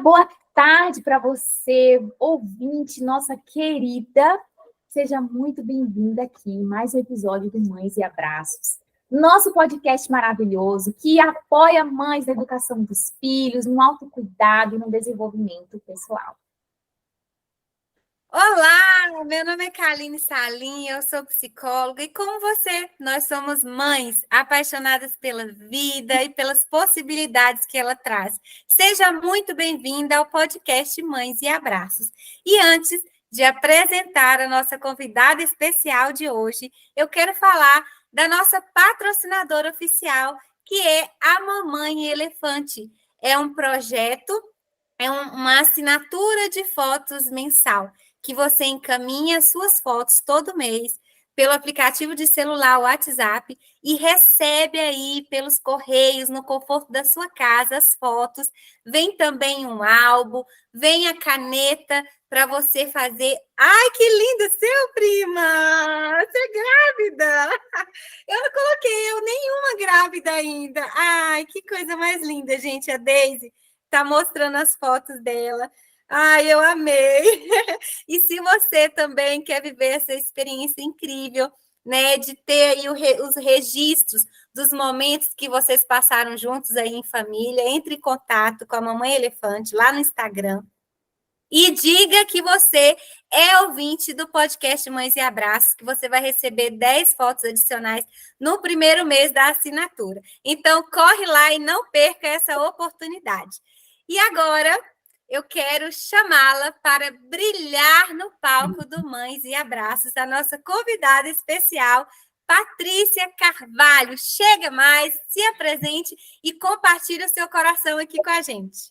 boa tarde para você, ouvinte, nossa querida. Seja muito bem-vinda aqui em mais um episódio do Mães e Abraços. Nosso podcast maravilhoso que apoia mães na educação dos filhos, no autocuidado e no desenvolvimento pessoal. Olá, meu nome é Kaline Salim, eu sou psicóloga e como você, nós somos mães apaixonadas pela vida e pelas possibilidades que ela traz. Seja muito bem-vinda ao podcast Mães e Abraços. E antes de apresentar a nossa convidada especial de hoje, eu quero falar da nossa patrocinadora oficial, que é a Mamãe Elefante. É um projeto, uma assinatura de fotos mensal, que você encaminha suas fotos todo mês pelo aplicativo de celular WhatsApp e recebe aí pelos correios, no conforto da sua casa, as fotos. Vem também um álbum, vem a caneta para você fazer. Ai, que linda, seu prima! Você é grávida! Eu não coloquei eu nenhuma grávida ainda. Ai, que coisa mais linda, gente. A Daisy está mostrando as fotos dela. Ai, eu amei! E se você também quer viver essa experiência incrível, né, de ter aí os registros dos momentos que vocês passaram juntos aí em família, entre em contato com a Mamãe Elefante lá no Instagram. E diga que você é ouvinte do podcast Mães e Abraços, que você vai receber 10 fotos adicionais no primeiro mês da assinatura. Então, corre lá e não perca essa oportunidade. E agora, eu quero chamá-la para brilhar no palco do Mães e Abraços, a nossa convidada especial, Patrícia Carvalho. Chega mais, se apresente e compartilhe o seu coração aqui com a gente.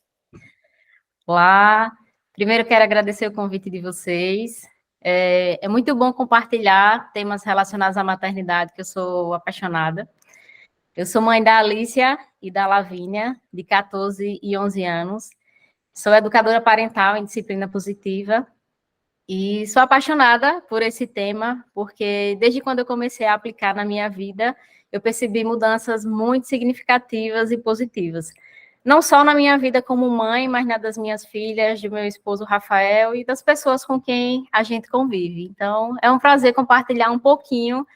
Olá, primeiro quero agradecer o convite de vocês. É muito bom compartilhar temas relacionados à maternidade, que eu sou apaixonada. Eu sou mãe da Alicia e da Lavínia, de 14 e 11 anos. Sou educadora parental em disciplina positiva e sou apaixonada por esse tema, porque desde quando eu comecei a aplicar na minha vida, eu percebi mudanças muito significativas e positivas. Não só na minha vida como mãe, mas na das minhas filhas, do meu esposo Rafael e das pessoas com quem a gente convive. Então, é um prazer compartilhar um pouquinho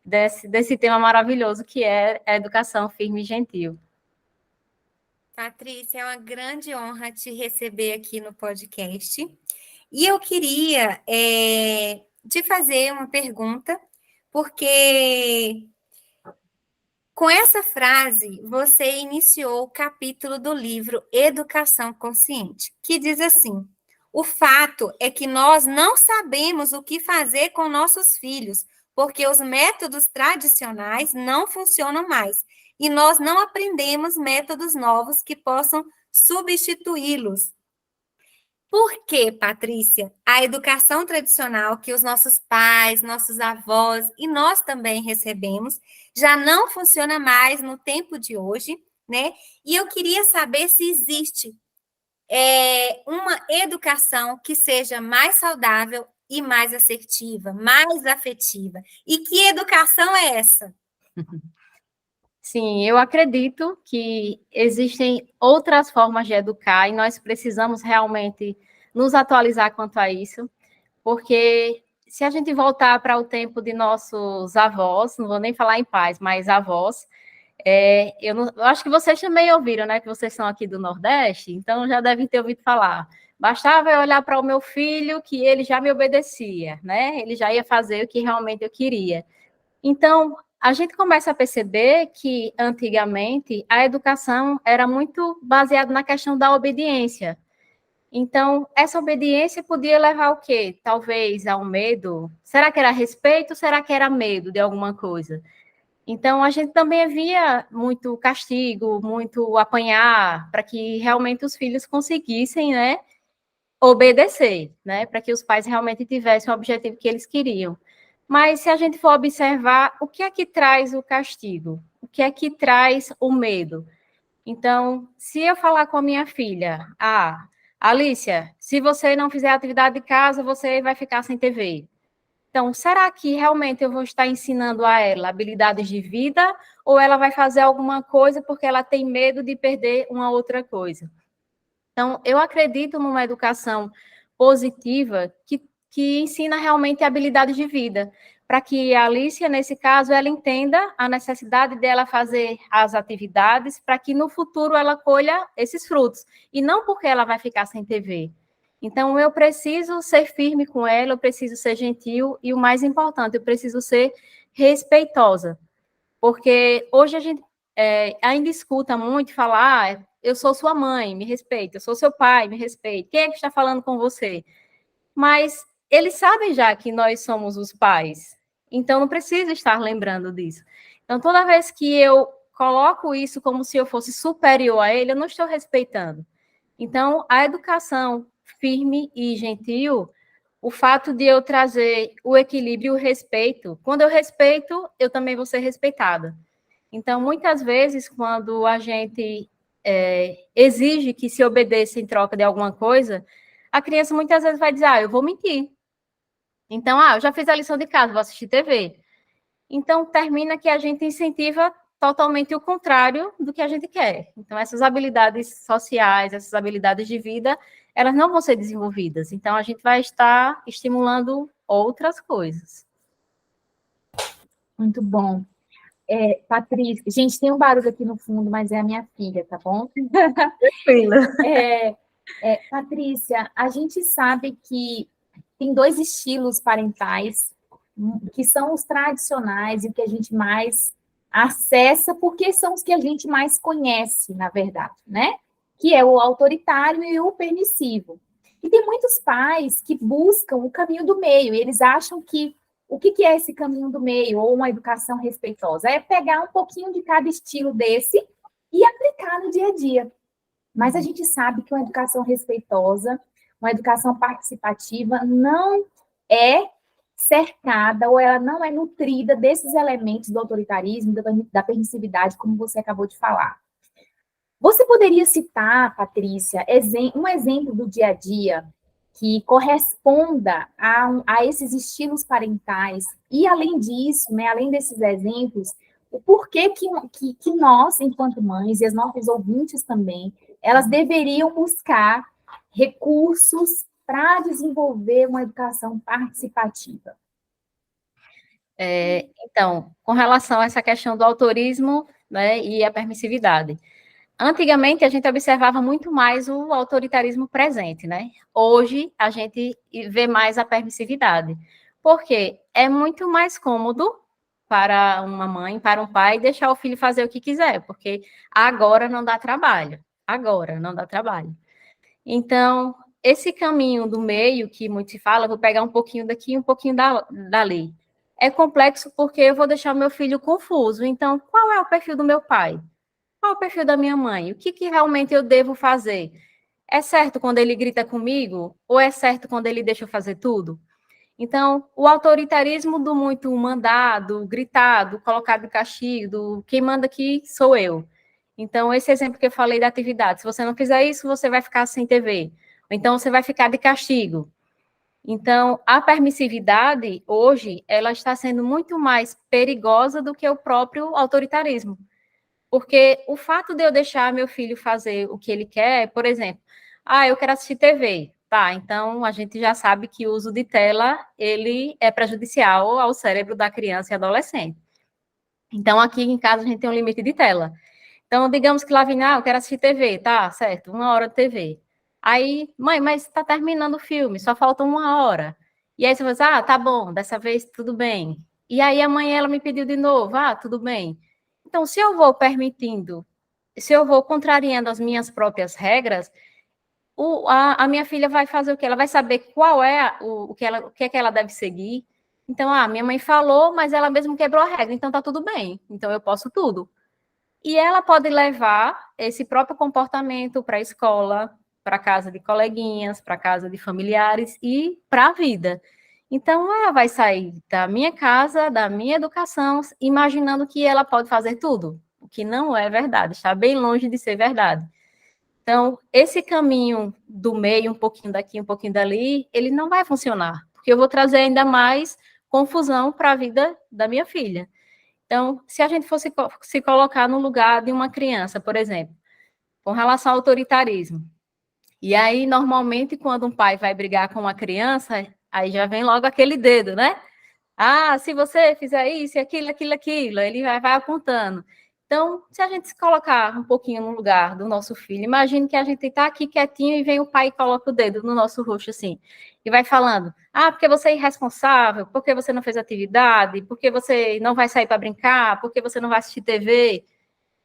desse tema maravilhoso que é a educação firme e gentil. Patrícia, é uma grande honra te receber aqui no podcast. E eu queria te fazer uma pergunta, porque com essa frase você iniciou o capítulo do livro Educação Consciente, que diz assim: o fato é que nós não sabemos o que fazer com nossos filhos, porque os métodos tradicionais não funcionam mais e nós não aprendemos métodos novos que possam substituí-los. Por que, Patrícia, a educação tradicional que os nossos pais, nossos avós e nós também recebemos já não funciona mais no tempo de hoje, né? E eu queria saber se existe uma educação que seja mais saudável e mais assertiva, mais afetiva. E que educação é essa? Sim, eu acredito que existem outras formas de educar e nós precisamos realmente nos atualizar quanto a isso, porque se a gente voltar para o tempo de nossos avós, não vou nem falar em pais, mas avós, eu acho que vocês também ouviram, né, que vocês são aqui do Nordeste, então já devem ter ouvido falar. Bastava eu olhar para o meu filho que ele já me obedecia, né? Ele já ia fazer o que realmente eu queria. Então, a gente começa a perceber que, antigamente, a educação era muito baseada na questão da obediência. Então, essa obediência podia levar ao quê? Talvez ao medo. Será que era respeito ou será que era medo de alguma coisa? Então, a gente também via muito castigo, muito apanhar, para que realmente os filhos conseguissem, né, obedecer, né, para que os pais realmente tivessem o objetivo que eles queriam. Mas se a gente for observar, o que é que traz o castigo? O que é que traz o medo? Então, se eu falar com a minha filha, Alicia, se você não fizer atividade de casa, você vai ficar sem TV. Então, será que realmente eu vou estar ensinando a ela habilidades de vida ou ela vai fazer alguma coisa porque ela tem medo de perder uma outra coisa? Então, eu acredito numa educação positiva que ensina realmente habilidades de vida, para que a Alicia, nesse caso, ela entenda a necessidade dela fazer as atividades para que no futuro ela colha esses frutos, e não porque ela vai ficar sem TV. Então, eu preciso ser firme com ela, eu preciso ser gentil, e o mais importante, eu preciso ser respeitosa, porque hoje a gente ainda escuta muito falar, eu sou sua mãe, me respeita, eu sou seu pai, me respeita, quem é que está falando com você? Mas eles sabem já que nós somos os pais, então não precisa estar lembrando disso. Então, toda vez que eu coloco isso como se eu fosse superior a ele, eu não estou respeitando. Então, a educação firme e gentil, o fato de eu trazer o equilíbrio e o respeito, quando eu respeito, eu também vou ser respeitada. Então, muitas vezes, quando a gente exige que se obedeça em troca de alguma coisa, a criança muitas vezes vai dizer, eu vou mentir. Então, eu já fiz a lição de casa, vou assistir TV. Então, termina que a gente incentiva totalmente o contrário do que a gente quer. Então, essas habilidades sociais, essas habilidades de vida, elas não vão ser desenvolvidas. Então, a gente vai estar estimulando outras coisas. Muito bom. Patrícia, gente, tem um barulho aqui no fundo, mas é a minha filha, tá bom? Tranquila. Patrícia, a gente sabe que tem 2 estilos parentais, que são os tradicionais e o que a gente mais acessa, porque são os que a gente mais conhece, na verdade, né? Que é o autoritário e o permissivo. E tem muitos pais que buscam o caminho do meio, e eles acham que o que é esse caminho do meio, ou uma educação respeitosa? É pegar um pouquinho de cada estilo desse e aplicar no dia a dia. Mas a gente sabe que uma educação respeitosa, uma educação participativa, não é cercada ou ela não é nutrida desses elementos do autoritarismo, da permissividade, como você acabou de falar. Você poderia citar, Patrícia, um exemplo do dia a dia que corresponda a esses estilos parentais e, além disso, né, além desses exemplos, o porquê que nós, enquanto mães, e as nossas ouvintes também, elas deveriam buscar recursos para desenvolver uma educação participativa? Então, com relação a essa questão do autorismo, né, e a permissividade, antigamente a gente observava muito mais o autoritarismo presente, né? Hoje a gente vê mais a permissividade, porque é muito mais cômodo para uma mãe, para um pai, deixar o filho fazer o que quiser, porque agora não dá trabalho. Agora não dá trabalho. Então, esse caminho do meio que muito se fala, vou pegar um pouquinho daqui e um pouquinho dali. É complexo porque eu vou deixar o meu filho confuso. Então, qual é o perfil do meu pai? Qual é o perfil da minha mãe? O que realmente eu devo fazer? É certo quando ele grita comigo? Ou é certo quando ele deixa eu fazer tudo? Então, o autoritarismo do muito mandado, gritado, colocado de castigo, quem manda aqui sou eu. Então, esse exemplo que eu falei da atividade, se você não fizer isso, você vai ficar sem TV. Ou então, você vai ficar de castigo. Então, a permissividade, hoje, ela está sendo muito mais perigosa do que o próprio autoritarismo. Porque o fato de eu deixar meu filho fazer o que ele quer, por exemplo, eu quero assistir TV. Tá, então a gente já sabe que o uso de tela, ele é prejudicial ao cérebro da criança e adolescente. Então, aqui em casa a gente tem um limite de tela. Então, digamos que lá vem, eu quero assistir TV, tá, certo, 1 hora de TV. Aí, mãe, mas está terminando o filme, só falta 1 hora. E aí você vai dizer, tá bom, dessa vez tudo bem. E aí amanhã ela me pediu de novo, tudo bem. Então, se eu vou permitindo, se eu vou contrariando as minhas próprias regras, a minha filha vai fazer o quê? Ela vai saber qual é o que é que ela deve seguir. Então, minha mãe falou, mas ela mesmo quebrou a regra, então tá tudo bem. Então eu posso tudo. E ela pode levar esse próprio comportamento para a escola, para casa de coleguinhas, para casa de familiares e para a vida. Então, ela vai sair da minha casa, da minha educação, imaginando que ela pode fazer tudo, o que não é verdade, está bem longe de ser verdade. Então, esse caminho do meio, um pouquinho daqui, um pouquinho dali, ele não vai funcionar, porque eu vou trazer ainda mais confusão para a vida da minha filha. Então, se a gente fosse se colocar no lugar de uma criança, por exemplo, com relação ao autoritarismo, E aí, normalmente, quando um pai vai brigar com uma criança, aí já vem logo aquele dedo, né? Ah, se você fizer isso, aquilo, aquilo, aquilo, ele vai apontando. Então, se a gente se colocar um pouquinho no lugar do nosso filho, imagine que a gente está aqui quietinho e vem o pai e coloca o dedo no nosso rosto assim, e vai falando, ah, porque você é irresponsável, porque você não fez atividade, porque você não vai sair para brincar, porque você não vai assistir TV.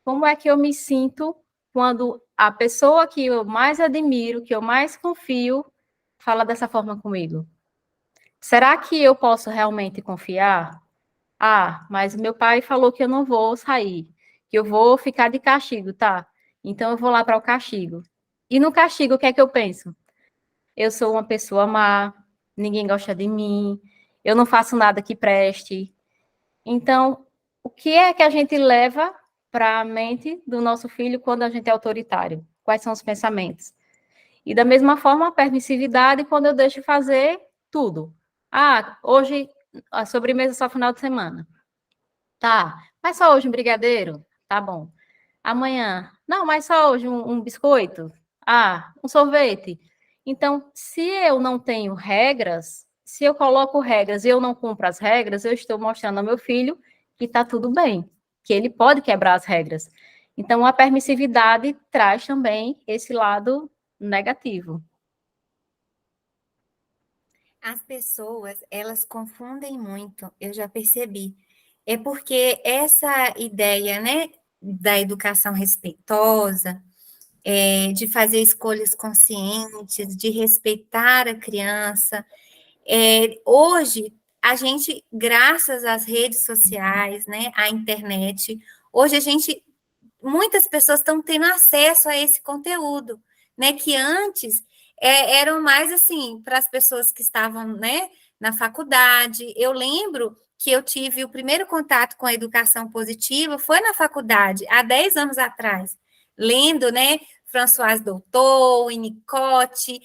Como é que eu me sinto quando a pessoa que eu mais admiro, que eu mais confio, fala dessa forma comigo? Será que eu posso realmente confiar? Ah, mas meu pai falou que eu não vou sair, que eu vou ficar de castigo, tá? Então eu vou lá para o castigo. E no castigo, o que é que eu penso? Eu sou uma pessoa má, ninguém gosta de mim, eu não faço nada que preste. Então, o que é que a gente leva para a mente do nosso filho quando a gente é autoritário? Quais são os pensamentos? E da mesma forma, a permissividade quando eu deixo fazer tudo. Ah, hoje a sobremesa só final de semana. Tá, mas só hoje um brigadeiro? Tá bom. Amanhã, não, mas só hoje um biscoito? Ah, um sorvete. Então, se eu não tenho regras, se eu coloco regras e eu não cumpro as regras, eu estou mostrando ao meu filho que está tudo bem, que ele pode quebrar as regras. Então, a permissividade traz também esse lado negativo. As pessoas, elas confundem muito, eu já percebi. É porque essa ideia, né, da educação respeitosa, de fazer escolhas conscientes, de respeitar a criança, hoje, a gente, graças às redes sociais, né, à internet, hoje muitas pessoas estão tendo acesso a esse conteúdo, né, que antes eram mais, assim, para as pessoas que estavam, né, na faculdade. Eu lembro que eu tive o primeiro contato com a educação positiva foi na faculdade, há 10 anos atrás, lendo, né, Françoise Doutor, Winnicott,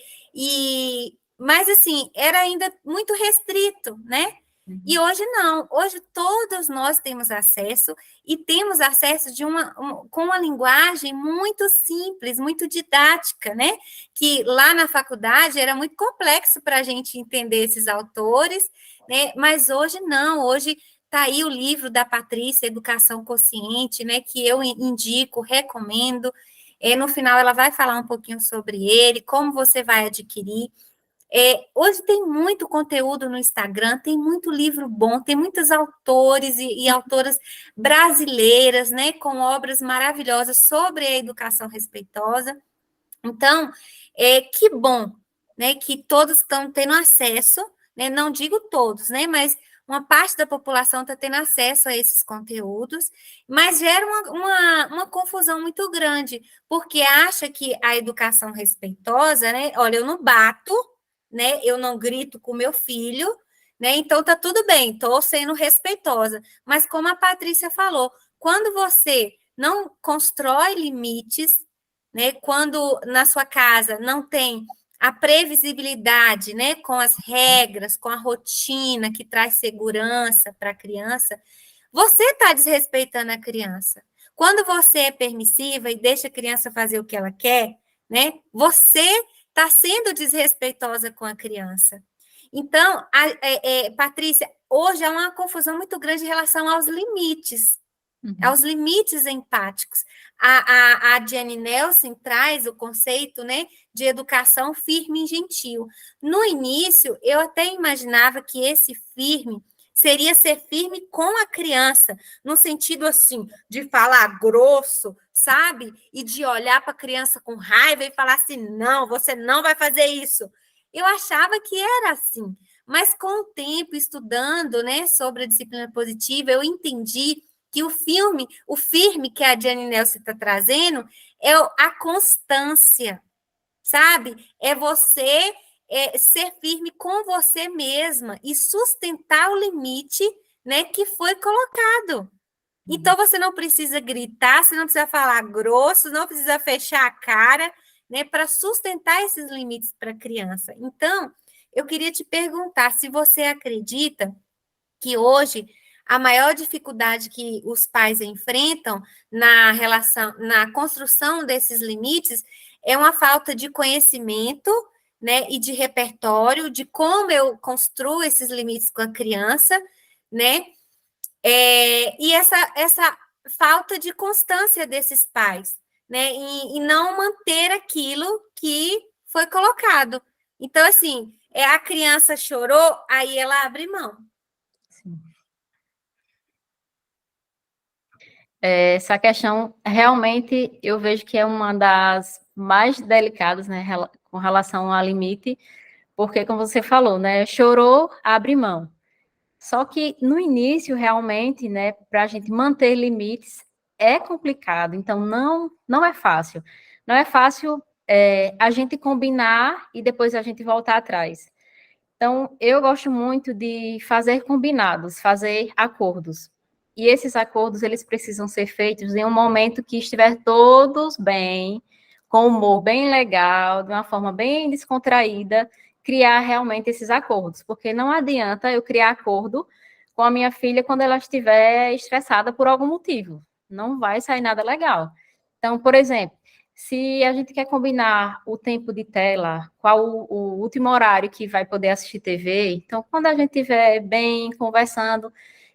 mas, assim, era ainda muito restrito, né? E hoje não, hoje todos nós temos acesso e temos acesso com uma linguagem muito simples, muito didática, né? Que lá na faculdade era muito complexo para a gente entender esses autores, né? Mas hoje não, hoje está aí o livro da Patrícia, Educação Consciente, né? Que eu indico, recomendo. No final ela vai falar um pouquinho sobre ele, como você vai adquirir. Hoje tem muito conteúdo no Instagram, tem muito livro bom, tem muitos autores e autoras brasileiras, né, com obras maravilhosas sobre a educação respeitosa. Então, que bom, né, que todos estão tendo acesso, né, não digo todos, né, mas uma parte da população está tendo acesso a esses conteúdos, mas gera uma confusão muito grande, porque acha que a educação respeitosa, né, olha, eu não bato, né? Eu não grito com meu filho, né? Então tá tudo bem, estou sendo respeitosa. Mas como a Patrícia falou, quando você não constrói limites, né? Quando na sua casa não tem a previsibilidade, né? Com as regras, com a rotina que traz segurança para a criança, você está desrespeitando a criança. Quando você é permissiva e deixa a criança fazer o que ela quer, né? Você está sendo desrespeitosa com a criança. Então, Patrícia, hoje há uma confusão muito grande em relação aos limites, aos limites empáticos. A Jenny Nelson traz o conceito, né, de educação firme e gentil. No início, eu até imaginava que esse firme seria ser firme com a criança, no sentido assim, de falar grosso, sabe? E de olhar para a criança com raiva e falar assim: não, você não vai fazer isso. Eu achava que era assim, mas com o tempo, estudando, né, sobre a disciplina positiva, eu entendi que o firme que a Jenny Nelson está trazendo é a constância, sabe? É você ser firme com você mesma e sustentar o limite, né, que foi colocado. Então, você não precisa gritar, você não precisa falar grosso, não precisa fechar a cara, né, para sustentar esses limites para a criança. Então, eu queria te perguntar se você acredita que hoje a maior dificuldade que os pais enfrentam na construção desses limites é uma falta de conhecimento, né, e de repertório, de como eu construo esses limites com a criança, né, e essa falta de constância desses pais, né, em não manter aquilo que foi colocado. Então, assim, a criança chorou, aí ela abre mão. Sim. Essa questão, realmente, eu vejo que é uma das mais delicadas, né, com relação ao limite, porque, como você falou, né, chorou, abre mão. Só que, no início, realmente, né, para a gente manter limites, é complicado, então não é fácil. Não é fácil a gente combinar e depois a gente voltar atrás. Então, eu gosto muito de fazer combinados, fazer acordos. E esses acordos, eles precisam ser feitos em um momento que estiver todos bem, com humor bem legal, de uma forma bem descontraída, criar realmente esses acordos. Porque não adianta eu criar acordo com a minha filha quando ela estiver estressada por algum motivo. Não vai sair nada legal. Então, por exemplo, se a gente quer combinar o tempo de tela, qual o último horário que vai poder assistir TV, então, quando a gente estiver bem conversando,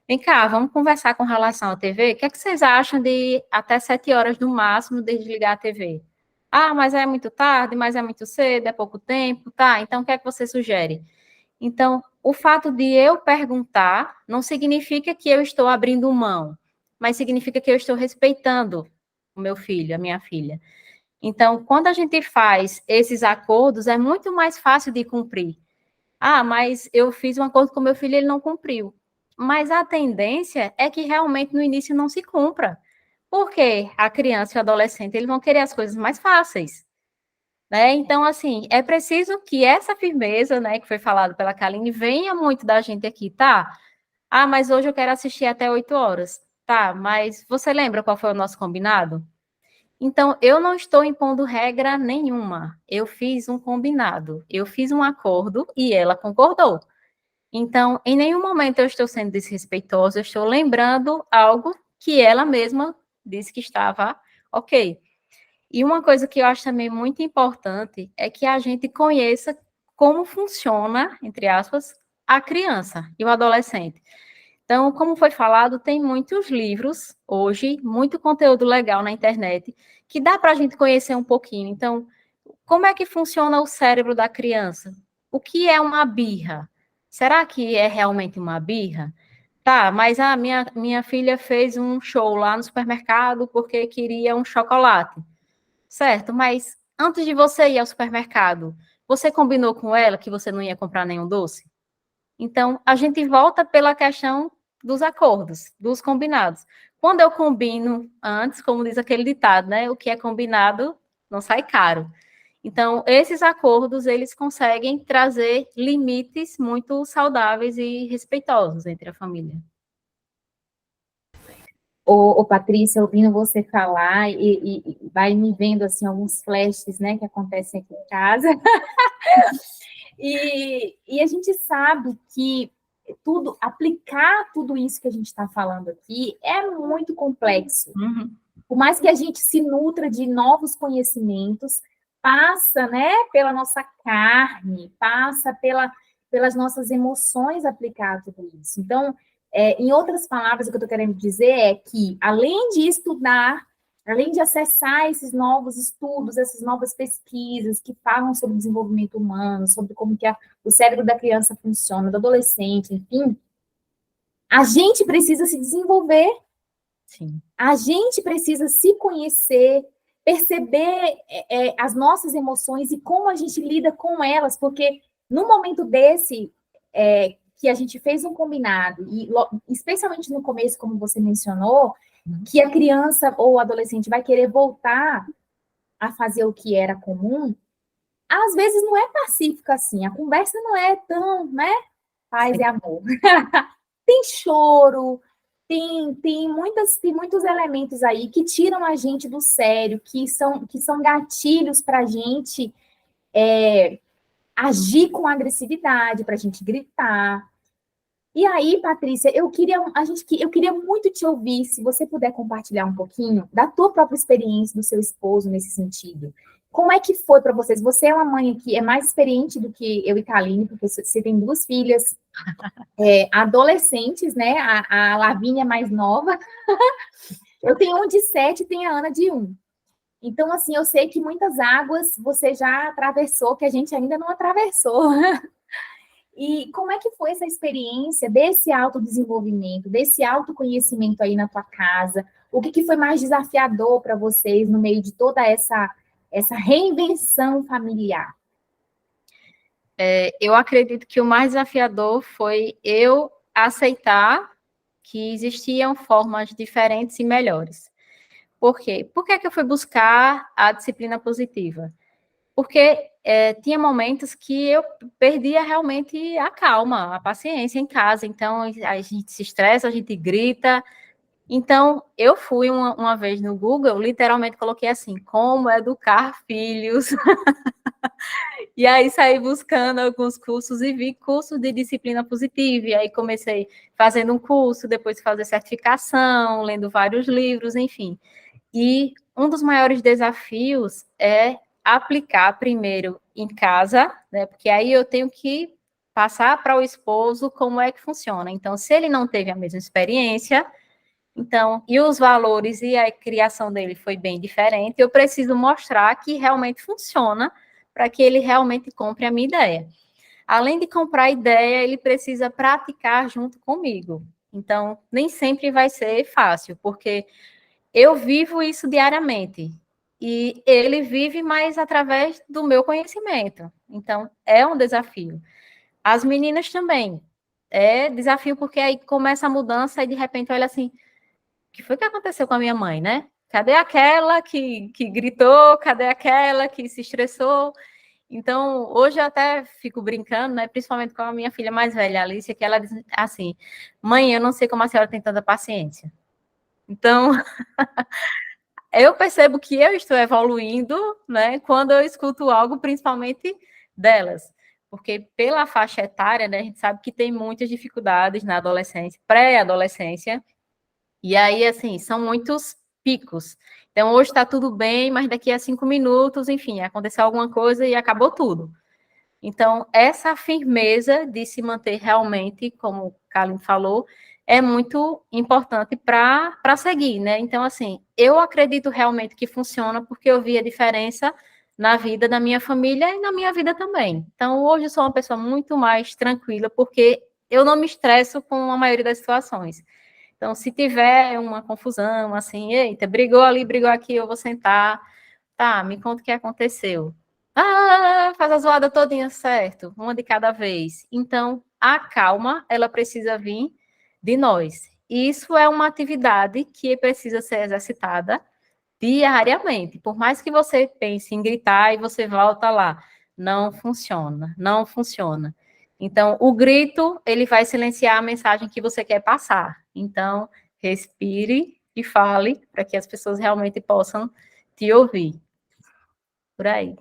vem cá, vamos conversar com relação à TV, o que é que vocês acham de até 7 horas no máximo desligar a TV? Ah, mas é muito tarde, mas é muito cedo, é pouco tempo, tá? Então, o que é que você sugere? Então, o fato de eu perguntar não significa que eu estou abrindo mão, mas significa que eu estou respeitando o meu filho, a minha filha. Então, quando a gente faz esses acordos, é muito mais fácil de cumprir. Ah, mas eu fiz um acordo com meu filho e ele não cumpriu. Mas a tendência é que realmente no início não se cumpra. Porque a criança e o adolescente, eles vão querer as coisas mais fáceis. Né? Então, assim, é preciso que essa firmeza, né, que foi falado pela Kaline, venha muito da gente aqui, tá? Ah, mas hoje eu quero assistir até 8 horas. Tá, mas você lembra qual foi o nosso combinado? Então, eu não estou impondo regra nenhuma. Eu fiz um combinado, eu fiz um acordo e ela concordou. Então, em nenhum momento eu estou sendo desrespeitosa, eu estou lembrando algo que ela mesma disse que estava ok. E uma coisa que eu acho também muito importante é que a gente conheça como funciona, entre aspas, a criança e o adolescente. Então, como foi falado, tem muitos livros hoje, muito conteúdo legal na internet, que dá para a gente conhecer um pouquinho. Então, como é que funciona o cérebro da criança? O que é uma birra? Será que é realmente uma birra? Tá, mas a minha filha fez um show lá no supermercado porque queria um chocolate. Certo, mas antes de você ir ao supermercado, você combinou com ela que você não ia comprar nenhum doce? Então, a gente volta pela questão dos acordos, dos combinados. Quando eu combino antes, como diz aquele ditado, né? O que é combinado não sai caro. Então, esses acordos, eles conseguem trazer limites muito saudáveis e respeitosos entre a família. Patrícia, ouvindo você falar e vai me vendo assim alguns flashes, né, que acontecem aqui em casa. E a gente sabe que aplicar tudo isso que a gente está falando aqui é muito complexo. Uhum. Por mais que a gente se nutra de novos conhecimentos, passa, né, pela nossa carne, passa pelas nossas emoções aplicar tudo isso. Então, em outras palavras, o que eu estou querendo dizer é que, além de estudar, além de acessar esses novos estudos, essas novas pesquisas que falam sobre desenvolvimento humano, sobre como que o cérebro da criança funciona, do adolescente, enfim, a gente precisa se desenvolver. Sim. A gente precisa se conhecer, perceber as nossas emoções e como a gente lida com elas, porque no momento desse que a gente fez um combinado, e especialmente no começo, como você mencionou, que a criança ou o adolescente vai querer voltar a fazer o que era comum, às vezes não é pacífico assim, a conversa não é tão, né, paz e amor. Tem choro, tem muitos elementos aí que tiram a gente do sério, que são gatilhos para a gente agir com agressividade, para a gente gritar. E aí, Patrícia, eu queria muito te ouvir, se você puder compartilhar um pouquinho da tua própria experiência do seu esposo nesse sentido. Como é que foi para vocês? Você é uma mãe que é mais experiente do que eu e Kaline, porque você tem 2 filhas adolescentes, né? A Lavínia é mais nova. Eu tenho um de 7 e tenho a Ana de 1. Então, assim, eu sei que muitas águas você já atravessou, que a gente ainda não atravessou. E como é que foi essa experiência desse autodesenvolvimento, desse autoconhecimento aí na tua casa? O que foi mais desafiador para vocês no meio de toda essa reinvenção familiar? Eu acredito que o mais desafiador foi eu aceitar que existiam formas diferentes e melhores. Por quê? Por que é que eu fui buscar a disciplina positiva? Porque tinha momentos que eu perdia realmente a calma, a paciência em casa. Então, a gente se estressa, a gente grita. Então, eu fui uma vez no Google, literalmente coloquei assim, como educar filhos. E aí saí buscando alguns cursos e vi cursos de disciplina positiva. E aí comecei fazendo um curso, depois fazer certificação, lendo vários livros, enfim. E um dos maiores desafios é aplicar primeiro em casa, né? Porque aí eu tenho que passar para o esposo como é que funciona. Então, se ele não teve a mesma experiência, então, e os valores e a criação dele foi bem diferente, eu preciso mostrar que realmente funciona para que ele realmente compre a minha ideia. Além de comprar a ideia, ele precisa praticar junto comigo. Então, nem sempre vai ser fácil, porque eu vivo isso diariamente. E ele vive mais através do meu conhecimento. Então, é um desafio. As meninas também. É desafio porque aí começa a mudança e de repente olha assim, o que foi que aconteceu com a minha mãe, né? Cadê aquela que gritou? Cadê aquela que se estressou? Então, hoje eu até fico brincando, né? Principalmente com a minha filha mais velha, Alicia, que ela diz assim, mãe, eu não sei como a senhora tem tanta paciência. Então, eu percebo que eu estou evoluindo, né, quando eu escuto algo, principalmente delas, porque pela faixa etária, né, a gente sabe que tem muitas dificuldades na adolescência, pré-adolescência, e aí, assim, são muitos picos. Então, hoje está tudo bem, mas daqui a 5 minutos, enfim, aconteceu alguma coisa e acabou tudo. Então, essa firmeza de se manter realmente, como o Kalin falou, é muito importante para seguir, né? Então, assim, eu acredito realmente que funciona porque eu vi a diferença na vida da minha família e na minha vida também. Então, hoje eu sou uma pessoa muito mais tranquila porque eu não me estresso com a maioria das situações. Então, se tiver uma confusão, assim, eita, brigou ali, brigou aqui, eu vou sentar, tá, me conta o que aconteceu. Ah, faz a zoada todinha, certo? Uma de cada vez. Então, a calma, ela precisa vir de nós. Isso é uma atividade que precisa ser exercitada diariamente. Por mais que você pense em gritar e você volta lá, não funciona, não funciona. Então, o grito, ele vai silenciar a mensagem que você quer passar. Então, respire e fale para que as pessoas realmente possam te ouvir. Por aí.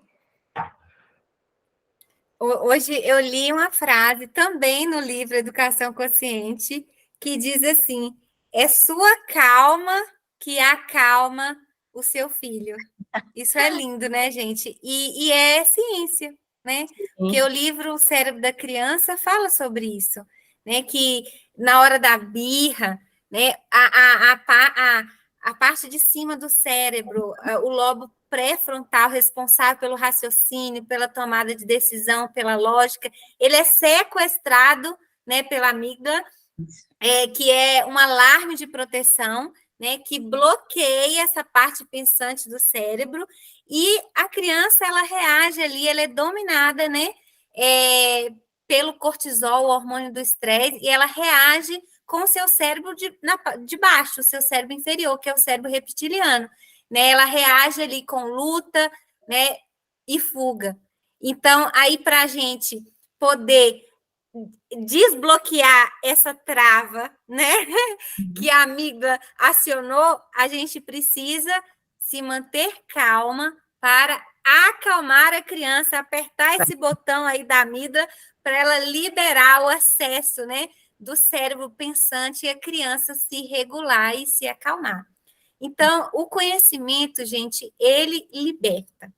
Hoje eu li uma frase também no livro Educação Consciente que diz assim: é sua calma que acalma o seu filho. Isso é lindo, né, gente? E é ciência, né? Porque o livro O Cérebro da Criança fala sobre isso, né? Que na hora da birra, né, a parte de cima do cérebro, o lobo pré-frontal responsável pelo raciocínio, pela tomada de decisão, pela lógica, ele é sequestrado, né, pela amígdala, que é um alarme de proteção, né, que bloqueia essa parte pensante do cérebro, e a criança, ela reage ali, ela é dominada, né, pelo cortisol, o hormônio do estresse, e ela reage com o seu cérebro de baixo, o seu cérebro inferior, que é o cérebro reptiliano, né, ela reage ali com luta, né, e fuga. Então, aí para a gente poder desbloquear essa trava, né, que a amígdala acionou, a gente precisa se manter calma para acalmar a criança, apertar esse botão aí da amígdala para ela liberar o acesso, né, do cérebro pensante e a criança se regular e se acalmar. Então, o conhecimento, gente, ele liberta.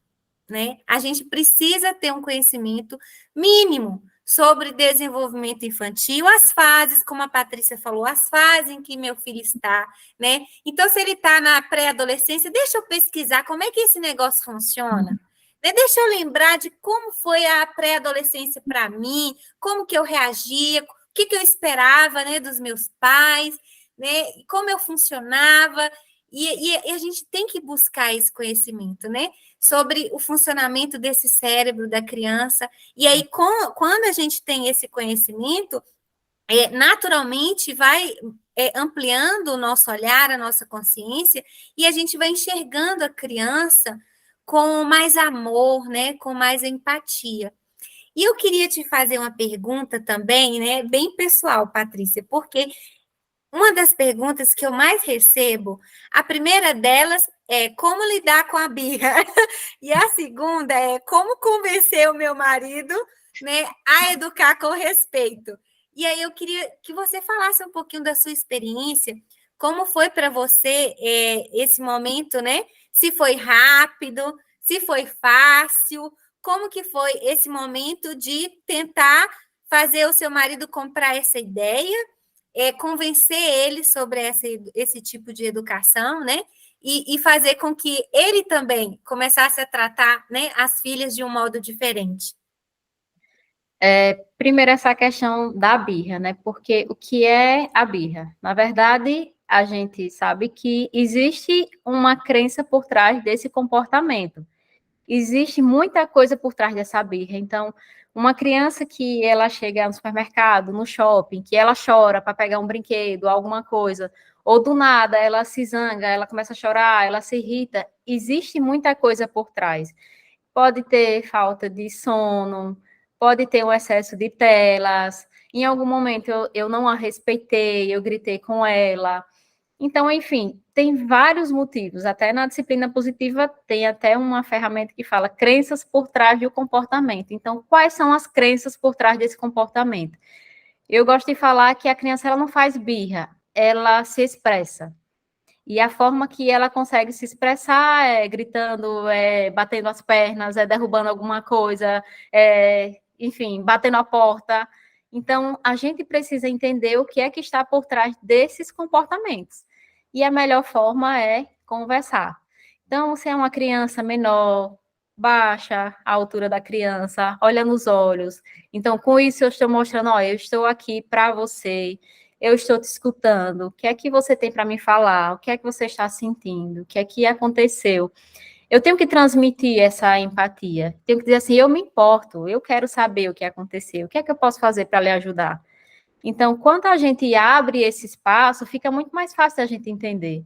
né? A gente precisa ter um conhecimento mínimo sobre desenvolvimento infantil, as fases, como a Patrícia falou, as fases em que meu filho está, né? Então, se ele está na pré-adolescência, deixa eu pesquisar como é que esse negócio funciona. Né? Deixa eu lembrar de como foi a pré-adolescência para mim, como que eu reagia, o que, que eu esperava, né, dos meus pais, né? Como eu funcionava. E a gente tem que buscar esse conhecimento, né? Sobre o funcionamento desse cérebro da criança. E aí, quando a gente tem esse conhecimento, naturalmente vai ampliando o nosso olhar, a nossa consciência, e a gente vai enxergando a criança com mais amor, né? Com mais empatia. E eu queria te fazer uma pergunta também, né? Bem pessoal, Patrícia, porque uma das perguntas que eu mais recebo, a primeira delas é como lidar com a birra, e a segunda é como convencer o meu marido, né, a educar com respeito. E aí eu queria que você falasse um pouquinho da sua experiência, como foi para você esse momento, né? Se foi rápido, se foi fácil, como que foi esse momento de tentar fazer o seu marido comprar essa ideia, convencer ele sobre esse tipo de educação, né? E fazer com que ele também começasse a tratar, né, as filhas de um modo diferente. Primeiro, essa questão da birra, né? Porque o que é a birra? Na verdade, a gente sabe que existe uma crença por trás desse comportamento. Existe muita coisa por trás dessa birra. Então, uma criança que ela chega no supermercado, no shopping, que ela chora para pegar um brinquedo, alguma coisa, ou do nada ela se zanga, ela começa a chorar, ela se irrita, existe muita coisa por trás. Pode ter falta de sono, pode ter um excesso de telas, em algum momento eu não a respeitei, eu gritei com ela. Então, enfim, tem vários motivos. Até na disciplina positiva tem até uma ferramenta que fala crenças por trás do comportamento. Então, quais são as crenças por trás desse comportamento? Eu gosto de falar que a criança ela não faz birra, ela se expressa. E a forma que ela consegue se expressar é gritando, batendo as pernas, derrubando alguma coisa, enfim, batendo a porta. Então, a gente precisa entender o que é que está por trás desses comportamentos. E a melhor forma é conversar. Então, se é uma criança menor, baixa a altura da criança, olha nos olhos. Então, com isso, eu estou mostrando, ó, eu estou aqui para você, eu estou te escutando, o que é que você tem para me falar, o que é que você está sentindo, o que é que aconteceu. Eu tenho que transmitir essa empatia, tenho que dizer assim, eu me importo, eu quero saber o que aconteceu, o que é que eu posso fazer para lhe ajudar. Então, quando a gente abre esse espaço, fica muito mais fácil a gente entender.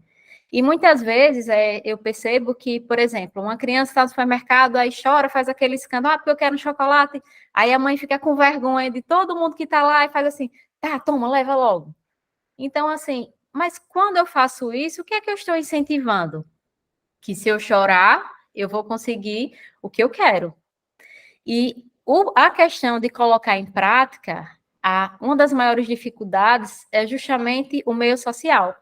E muitas vezes eu percebo que, por exemplo, uma criança está no supermercado, aí chora, faz aquele escândalo, porque eu quero um chocolate, aí a mãe fica com vergonha de todo mundo que está lá e faz assim, tá, toma, leva logo. Então, assim, mas quando eu faço isso, o que é que eu estou incentivando? Que se eu chorar, eu vou conseguir o que eu quero. E a questão de colocar em prática, uma das maiores dificuldades é justamente o meio social.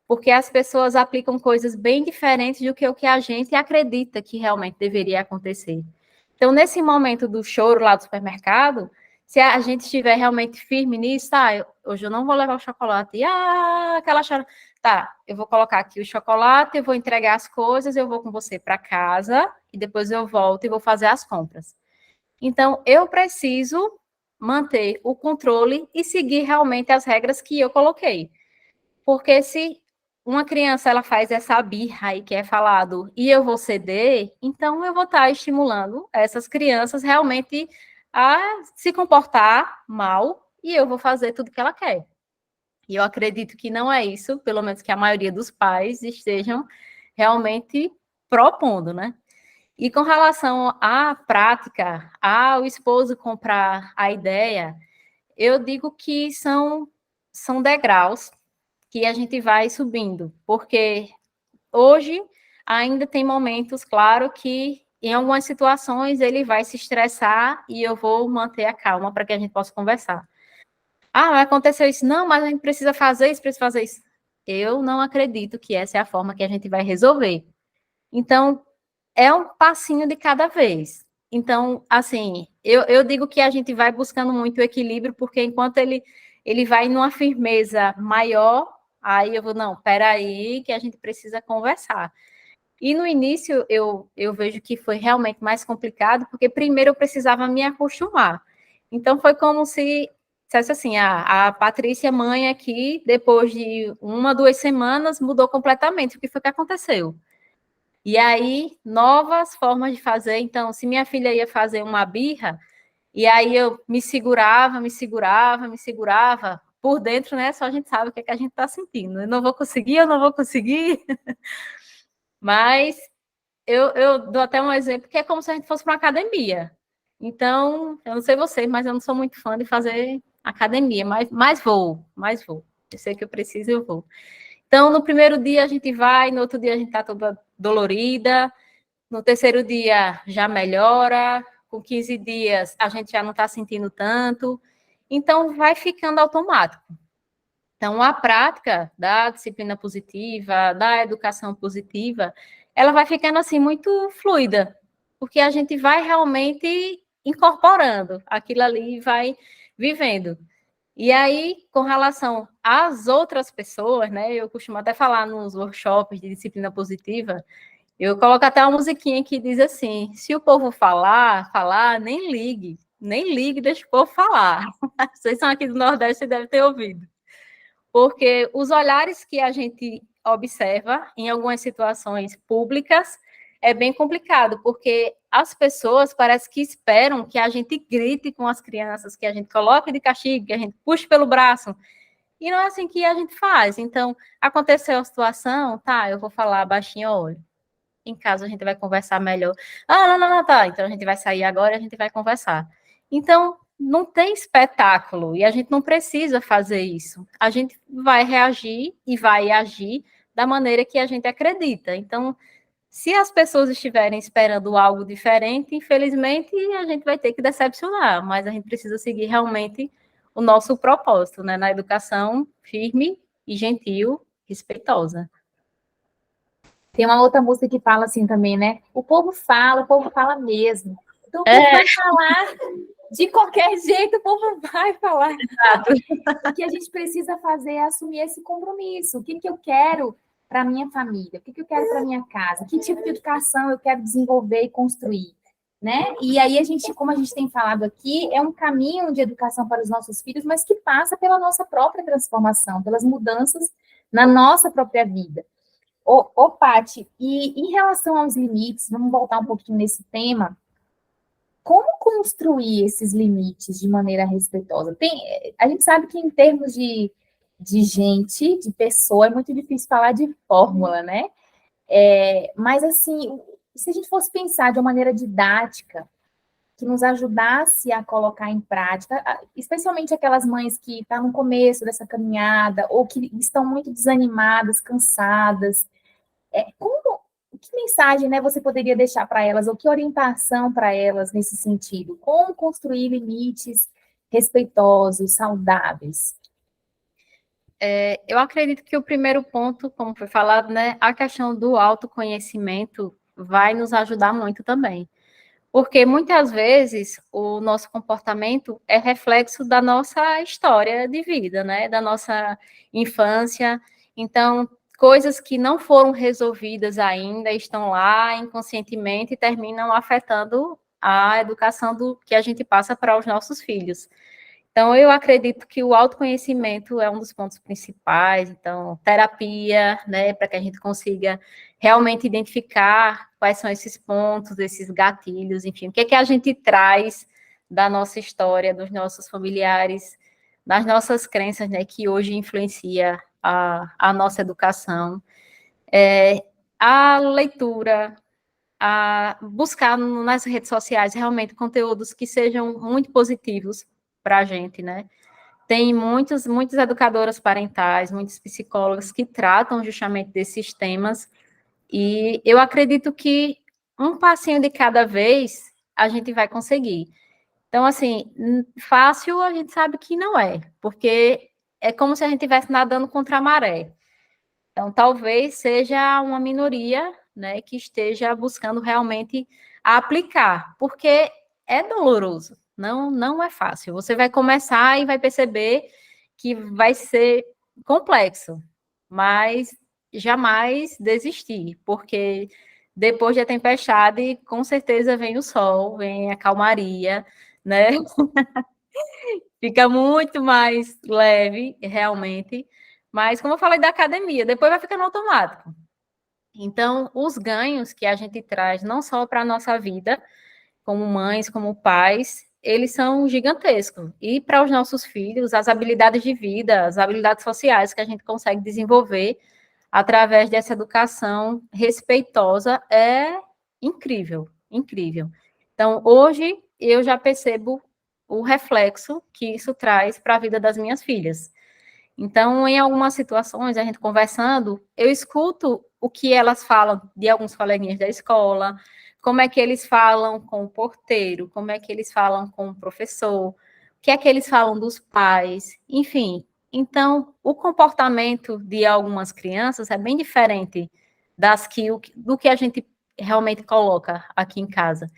Porque as pessoas aplicam coisas bem diferentes do que o que a gente acredita que realmente deveria acontecer. Então, nesse momento do choro lá do supermercado, se a gente estiver realmente firme nisso, tá, hoje eu não vou levar o chocolate, aquela chora, tá, eu vou colocar aqui o chocolate, eu vou entregar as coisas, eu vou com você para casa, e depois eu volto e vou fazer as compras. Então, eu preciso manter o controle e seguir realmente as regras que eu coloquei. Porque se uma criança ela faz essa birra aí que é falado e eu vou ceder, então eu vou estar estimulando essas crianças realmente a se comportar mal e eu vou fazer tudo que ela quer. E eu acredito que não é isso, pelo menos que a maioria dos pais estejam realmente propondo, né? E com relação à prática, ao esposo comprar a ideia, eu digo que são degraus que a gente vai subindo, porque hoje ainda tem momentos, claro, que em algumas situações ele vai se estressar e eu vou manter a calma para que a gente possa conversar. Ah, aconteceu isso. Não, mas a gente precisa fazer isso, precisa fazer isso. Eu não acredito que essa é a forma que a gente vai resolver. Então, é um passinho de cada vez. Então, assim, eu digo que a gente vai buscando muito o equilíbrio, porque enquanto ele vai numa firmeza maior, aí eu vou, não, peraí, que a gente precisa conversar. E no início eu vejo que foi realmente mais complicado, porque primeiro eu precisava me acostumar. Então foi como se dissesse assim, a Patrícia mãe aqui, depois de 1, 2 semanas, mudou completamente. O que foi que aconteceu? E aí, novas formas de fazer. Então, se minha filha ia fazer uma birra, e aí eu me segurava, me segurava, me segurava, por dentro, né? Só a gente sabe o que é que a gente está sentindo. Eu não vou conseguir. Mas eu dou até um exemplo que é como se a gente fosse para uma academia. Então, eu não sei vocês, mas eu não sou muito fã de fazer academia, mas vou, mais vou. Eu sei que eu preciso, eu vou. Então, no primeiro dia a gente vai, no outro dia a gente está toda dolorida, no terceiro dia já melhora, com 15 dias a gente já não está sentindo tanto. Então, vai ficando automático. Então, a prática da disciplina positiva, da educação positiva, ela vai ficando assim muito fluida, porque a gente vai realmente incorporando aquilo ali e vai vivendo. E aí, com relação às outras pessoas, né, eu costumo até falar nos workshops de disciplina positiva, eu coloco até uma musiquinha que diz assim: se o povo falar, nem ligue, deixa o povo falar. Vocês são aqui do Nordeste, vocês devem ter ouvido. Porque os olhares que a gente observa em algumas situações públicas é bem complicado, porque as pessoas parece que esperam que a gente grite com as crianças, que a gente coloque de castigo, que a gente puxe pelo braço, e não é assim que a gente faz. Então, aconteceu a situação, tá, eu vou falar baixinho, olha, em casa a gente vai conversar melhor. Ah, não, não, não, tá, então a gente vai sair agora e a gente vai conversar. Então, não tem espetáculo e a gente não precisa fazer isso. A gente vai reagir e vai agir da maneira que a gente acredita. Então, se as pessoas estiverem esperando algo diferente, infelizmente a gente vai ter que decepcionar, mas a gente precisa seguir realmente o nosso propósito, né, na educação firme e gentil, respeitosa. Tem uma outra música que fala assim também, né? O povo fala mesmo. Então, o povo vai falar de qualquer jeito, o povo vai falar. Exato. O que a gente precisa fazer é assumir esse compromisso. O que eu quero para a minha família? O que eu quero para a minha casa? Que tipo de educação eu quero desenvolver e construir? Né? E aí, como a gente tem falado aqui, é um caminho de educação para os nossos filhos, mas que passa pela nossa própria transformação, pelas mudanças na nossa própria vida. Paty, e em relação aos limites, vamos voltar um pouquinho nesse tema, como construir esses limites de maneira respeitosa? A gente sabe que em termos de gente, de pessoa, é muito difícil falar de fórmula, né? Mas, assim, se a gente fosse pensar de uma maneira didática, que nos ajudasse a colocar em prática, especialmente aquelas mães que estão no começo dessa caminhada, ou que estão muito desanimadas, cansadas, que mensagem, né, você poderia deixar para elas, ou que orientação para elas nesse sentido? Como construir limites respeitosos, saudáveis? Eu acredito que o primeiro ponto, como foi falado, né, a questão do autoconhecimento vai nos ajudar muito também. Porque muitas vezes o nosso comportamento é reflexo da nossa história de vida, né, da nossa infância. Então, coisas que não foram resolvidas ainda estão lá inconscientemente e terminam afetando a educação que a gente passa para os nossos filhos. Então, eu acredito que o autoconhecimento é um dos pontos principais. Então, terapia, né, para que a gente consiga realmente identificar quais são esses pontos, esses gatilhos, enfim, o que é que a gente traz da nossa história, dos nossos familiares, das nossas crenças, né, que hoje influencia a nossa educação. A leitura, a buscar nas redes sociais realmente conteúdos que sejam muito positivos para a gente, né? Tem muitas educadoras parentais, muitos psicólogos que tratam justamente desses temas, e eu acredito que um passinho de cada vez a gente vai conseguir. Então, assim, fácil a gente sabe que não é, porque é como se a gente estivesse nadando contra a maré. Então, talvez seja uma minoria, né, que esteja buscando realmente aplicar, porque é doloroso, não é fácil. Você vai começar e vai perceber que vai ser complexo, mas jamais desistir, porque depois da tempestade, com certeza vem o sol, vem a calmaria, né? Fica muito mais leve, realmente. Mas, como eu falei da academia, depois vai ficando automático. Então, os ganhos que a gente traz, não só para a nossa vida, como mães, como pais, eles são gigantescos. E para os nossos filhos, as habilidades de vida, as habilidades sociais que a gente consegue desenvolver através dessa educação respeitosa é incrível, incrível. Então, hoje eu já percebo o reflexo que isso traz para a vida das minhas filhas. Então, em algumas situações, a gente conversando, eu escuto o que elas falam de alguns coleguinhas da escola, como é que eles falam com o porteiro, como é que eles falam com o professor, o que é que eles falam dos pais, enfim. Então, o comportamento de algumas crianças é bem diferente do que a gente realmente coloca aqui em casa.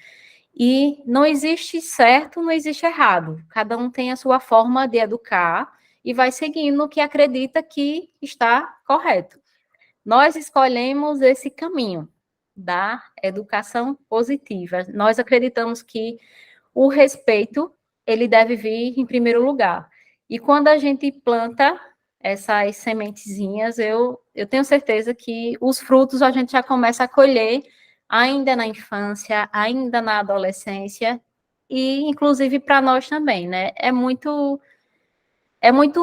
E não existe certo, não existe errado. Cada um tem a sua forma de educar e vai seguindo o que acredita que está correto. Nós escolhemos esse caminho da educação positiva. Nós acreditamos que o respeito, ele deve vir em primeiro lugar. E quando a gente planta essas sementezinhas, eu tenho certeza que os frutos a gente já começa a colher ainda na infância, ainda na adolescência, e inclusive para nós também, né? É muito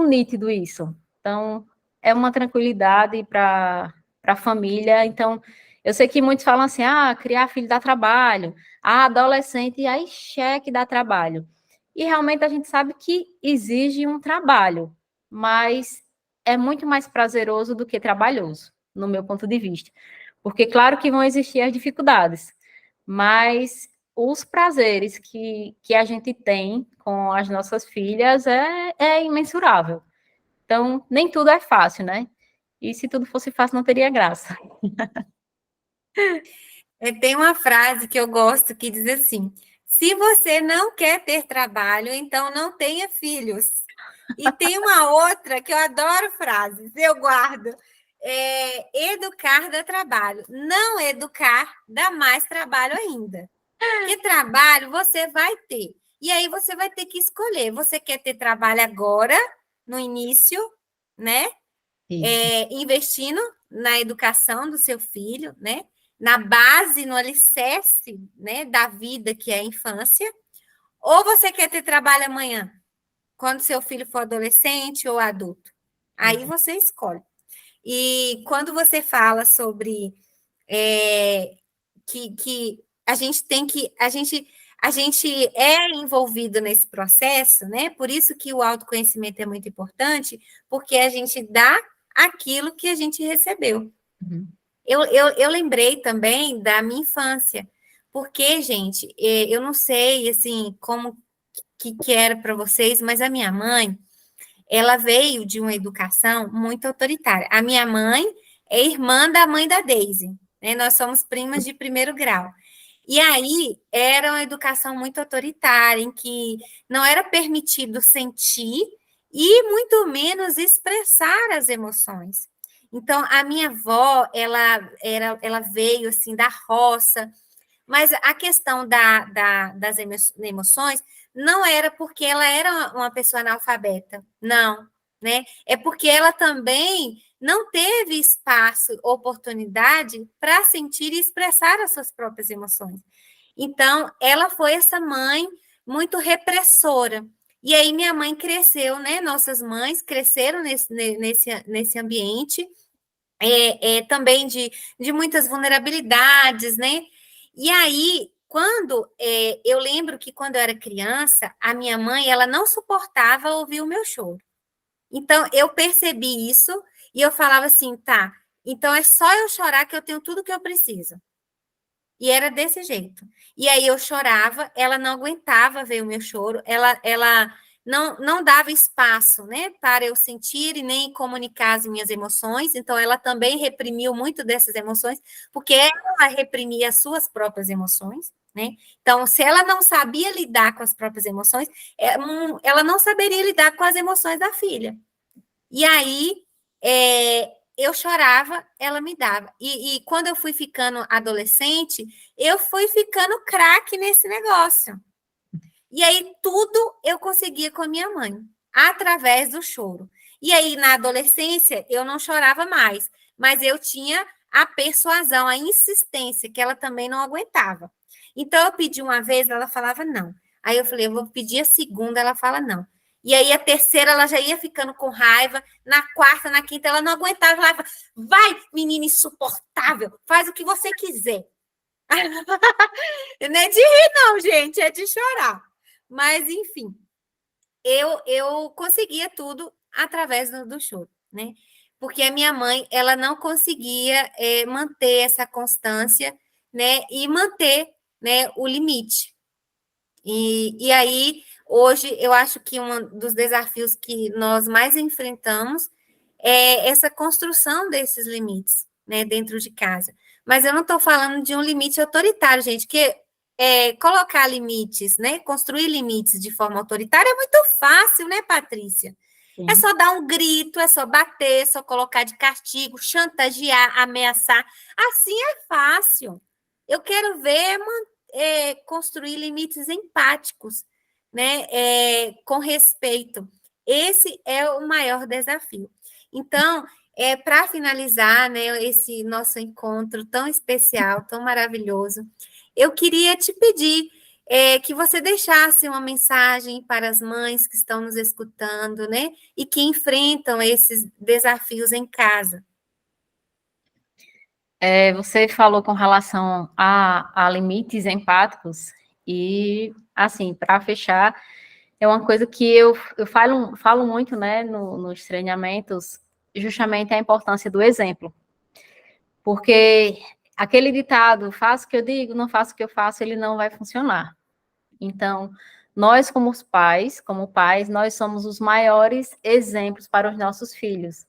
nítido isso. Então, é uma tranquilidade para a família. Então, eu sei que muitos falam assim: ah, criar filho dá trabalho, ah, adolescente, aí cheque dá trabalho. E realmente a gente sabe que exige um trabalho, mas é muito mais prazeroso do que trabalhoso, no meu ponto de vista. Porque, claro que vão existir as dificuldades, mas os prazeres que a gente tem com as nossas filhas é imensurável. Então, nem tudo é fácil, né? E se tudo fosse fácil, não teria graça. Tem uma frase que eu gosto que diz assim: se você não quer ter trabalho, então não tenha filhos. E tem uma outra que eu adoro frases, eu guardo. Educar dá trabalho. Não educar dá mais trabalho ainda. Porque trabalho você vai ter. E aí você vai ter que escolher. Você quer ter trabalho agora, no início, né? Investindo na educação do seu filho, né? Na base, no alicerce, né, da vida que é a infância. Ou você quer ter trabalho amanhã, quando seu filho for adolescente ou adulto. Aí você escolhe. E quando você fala sobre que a gente tem que. A gente é envolvido nesse processo, né? Por isso que o autoconhecimento é muito importante, porque a gente dá aquilo que a gente recebeu. Uhum. Eu lembrei também da minha infância, porque, gente, eu não sei, assim, como que era para vocês, mas a minha mãe, ela veio de uma educação muito autoritária. A minha mãe é irmã da mãe da Daisy, né? Nós somos primas de primeiro grau. E aí era uma educação muito autoritária, em que não era permitido sentir e muito menos expressar as emoções. Então, a minha avó, ela veio assim da roça, mas a questão das emoções não era porque ela era uma pessoa analfabeta, não, né? É porque ela também não teve espaço, oportunidade para sentir e expressar as suas próprias emoções. Então, ela foi essa mãe muito repressora. E aí, minha mãe cresceu, né? Nossas mães cresceram nesse ambiente, também de muitas vulnerabilidades, né? E aí, eu lembro que quando eu era criança, a minha mãe, ela não suportava ouvir o meu choro. Então, eu percebi isso e eu falava assim, tá, então é só eu chorar que eu tenho tudo que eu preciso. E era desse jeito. E aí eu chorava, ela não aguentava ver o meu choro, ela não dava espaço, né, para eu sentir e nem comunicar as minhas emoções, então ela também reprimiu muito dessas emoções, porque ela reprimia as suas próprias emoções, né? Então, se ela não sabia lidar com as próprias emoções, ela não saberia lidar com as emoções da filha. E aí, eu chorava, ela me dava. E quando eu fui ficando adolescente, eu fui ficando craque nesse negócio. E aí, tudo eu conseguia com a minha mãe, através do choro. E aí, na adolescência, eu não chorava mais, mas eu tinha a persuasão, a insistência, que ela também não aguentava. Então, eu pedi uma vez, ela falava não. Aí eu falei, eu vou pedir a segunda, ela fala não. E aí, a terceira, ela já ia ficando com raiva. Na quarta, na quinta, ela não aguentava. Ela falava, vai, menina insuportável, faz o que você quiser. Não é de rir, não, gente, é de chorar. Mas, enfim, eu conseguia tudo através do choro, né? Porque a minha mãe, ela não conseguia manter essa constância, né? E manter, né, o limite. E aí, hoje, eu acho que um dos desafios que nós mais enfrentamos é essa construção desses limites, né, dentro de casa. Mas eu não estou falando de um limite autoritário, gente, que colocar limites, né, construir limites de forma autoritária é muito fácil, né, Patrícia? Sim. É só dar um grito, é só bater, é só colocar de castigo, chantagear, ameaçar. Assim é fácil. Eu quero ver construir limites empáticos, né, com respeito. Esse é o maior desafio. Então, para finalizar, né, esse nosso encontro tão especial, tão maravilhoso, eu queria te pedir que você deixasse uma mensagem para as mães que estão nos escutando, né, e que enfrentam esses desafios em casa. Você falou com relação a limites empáticos, e, assim, para fechar, é uma coisa que eu falo muito, né, nos treinamentos, justamente a importância do exemplo. Porque aquele ditado, faço o que eu digo, não faço o que eu faço, ele não vai funcionar. Então, nós como pais, nós somos os maiores exemplos para os nossos filhos.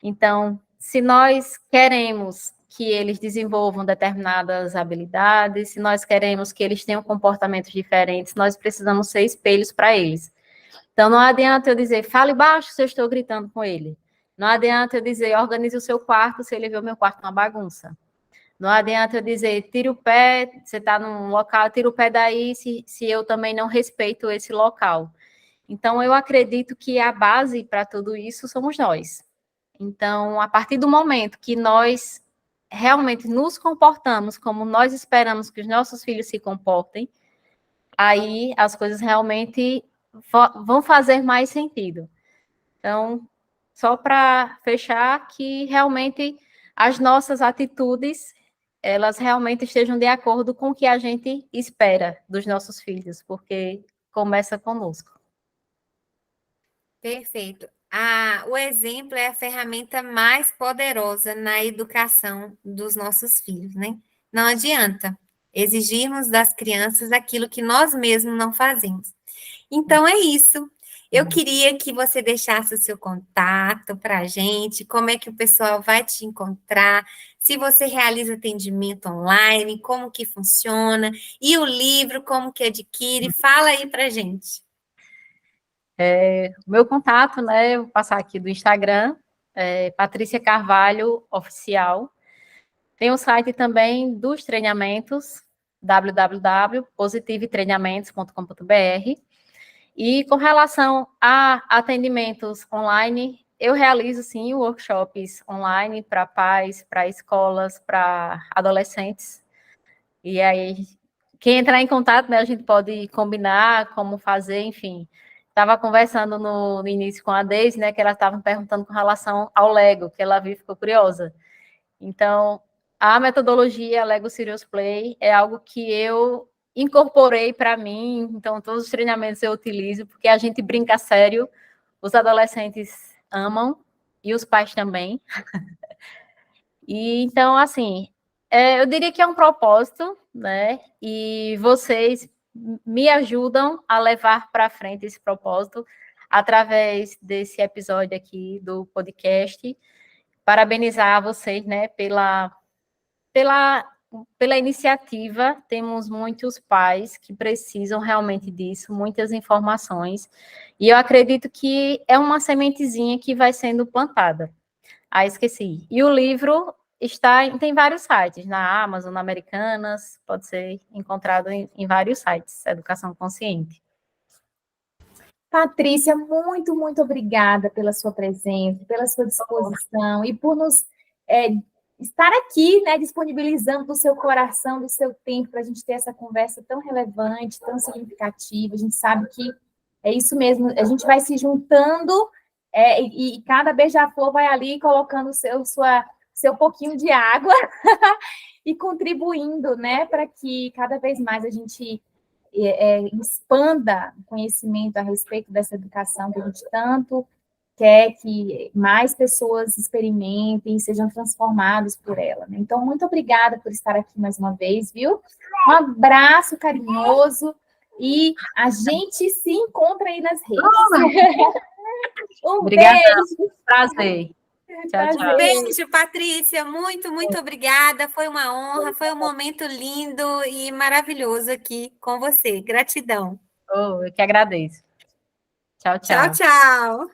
Então, se nós queremos que eles desenvolvam determinadas habilidades, se nós queremos que eles tenham comportamentos diferentes, nós precisamos ser espelhos para eles. Então, não adianta eu dizer, fale baixo se eu estou gritando com ele. Não adianta eu dizer, organize o seu quarto se ele vê o meu quarto uma bagunça. Não adianta eu dizer, tira o pé, você está num local, tira o pé daí se eu também não respeito esse local. Então, eu acredito que a base para tudo isso somos nós. Então, a partir do momento que nós realmente nos comportamos como nós esperamos que os nossos filhos se comportem, aí as coisas realmente vão fazer mais sentido. Então, só para fechar, que realmente as nossas atitudes, elas realmente estejam de acordo com o que a gente espera dos nossos filhos, porque começa conosco. Perfeito. O exemplo é a ferramenta mais poderosa na educação dos nossos filhos, né? Não adianta exigirmos das crianças aquilo que nós mesmos não fazemos. Então, é isso. Eu queria que você deixasse o seu contato para a gente, como é que o pessoal vai te encontrar, se você realiza atendimento online, como que funciona, e o livro, como que adquire, fala aí para a gente. O meu contato, né, eu vou passar aqui do Instagram, Patrícia Carvalho Oficial. Tem o site também dos treinamentos, www.positivetreinamentos.com.br. E com relação a atendimentos online, eu realizo, sim, workshops online para pais, para escolas, para adolescentes. E aí, quem entrar em contato, né, a gente pode combinar como fazer, enfim. Estava conversando no início com a Deise, né, que ela estava perguntando com relação ao Lego, que ela viu e ficou curiosa. Então, a metodologia Lego Serious Play é algo que eu incorporei para mim, então todos os treinamentos eu utilizo, porque a gente brinca sério, os adolescentes amam, e os pais também. E então, assim, eu diria que é um propósito, né? E vocês me ajudam a levar para frente esse propósito através desse episódio aqui do podcast. Parabenizar vocês, né, pela iniciativa. Temos muitos pais que precisam realmente disso, muitas informações, e eu acredito que é uma sementezinha que vai sendo plantada. Ah, esqueci. E o livro tem vários sites, na Amazon, na Americanas, pode ser encontrado em vários sites, Educação Consciente. Patrícia, muito, muito obrigada pela sua presença, pela sua disposição e por nos estar aqui, né, disponibilizando do seu coração, do seu tempo, para a gente ter essa conversa tão relevante, tão significativa. A gente sabe que é isso mesmo, a gente vai se juntando e cada beija-flor vai ali colocando seu pouquinho de água e contribuindo, né, para que cada vez mais a gente expanda o conhecimento a respeito dessa educação que a gente tanto quer que mais pessoas experimentem, sejam transformadas por ela, né? Então, muito obrigada por estar aqui mais uma vez, viu? Um abraço carinhoso e a gente se encontra aí nas redes. Obrigada, beijo. Prazer. Tchau, tchau. Um beijo, Patrícia. Muito, muito obrigada. Foi uma honra, foi um momento lindo e maravilhoso aqui com você. Gratidão. Eu que agradeço. Tchau, Tchau, tchau. tchau.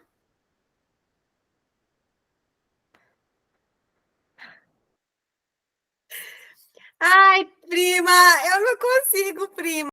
Ai, prima, eu não consigo, prima.